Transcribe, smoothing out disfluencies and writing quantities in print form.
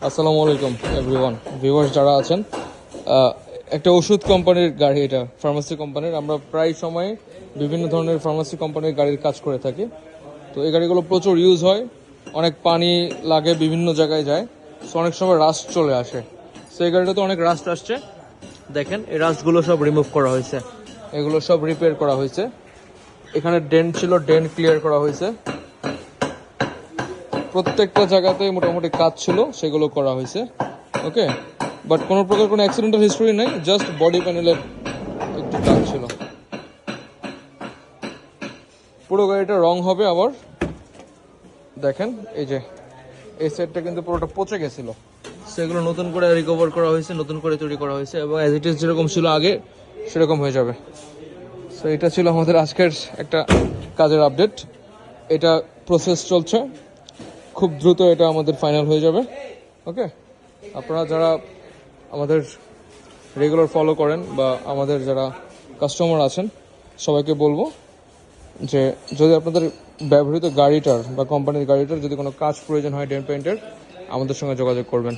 আসসালামু আলাইকুম everyone, viewers যারা আছেন। একটা ওষুধ কোম্পানির গাড়ি, এটা ফার্মাসি কোম্পানির। আমরা প্রায় সময় বিভিন্ন ধরনের ফার্মাসি কোম্পানির গাড়ির কাজ করে থাকি। তো এই গাড়িগুলো প্রচুর ইউজ হয়, অনেক পানি লাগে, বিভিন্ন জায়গায় যায়, সো অনেক সময় রাস্ট চলে আসে। সো এই গাড়িটাতে অনেক রাস্ট আসছে, দেখেন এই রাস্টগুলো সব রিমুভ করা হয়েছে, এগুলো সব রিপেয়ার করা হয়েছে। এখানে ডেন্ট ছিল, ডেন্ট ক্লিয়ার করা হয়েছে। প্রত্যেকটা জায়গাতেই মোটামুটি কাজ ছিল, সেগুলো করা হয়েছে। ওকে, বাট কোনো প্রকার কোনো অ্যাক্সিডেন্টাল হিস্টরি নেই, জাস্ট বডি প্যানেলের একটু কাজ ছিল। পুরো গাড়িটা রং হবে আবার। দেখেন এই যে এই সাইডটা কিন্তু পুরোটা পচে গেছিলো, সেগুলো নতুন করে রিকভার করা হয়েছে, নতুন করে তৈরি করা হয়েছে, এবং অ্যাজ ইট ইজ যেরকম ছিল আগে সেরকম হয়ে যাবে। সো এটা ছিল আমাদের আজকের একটা কাজের আপডেট। এটা প্রসেস চলছে, খুব দ্রুত এটা আমাদের ফাইনাল হয়ে যাবে। ওকে, আপনারা যারা আমাদের রেগুলার ফলো করেন বা আমাদের যারা কাস্টমার আছেন, সবাইকে বলবো যে যদি আপনাদের ব্যবহৃত গাড়িটার বা কোম্পানির গাড়িটার যদি কোনো কাজ প্রয়োজন হয় ডেন্ট পেইন্টের, আমাদের সঙ্গে যোগাযোগ করবেন।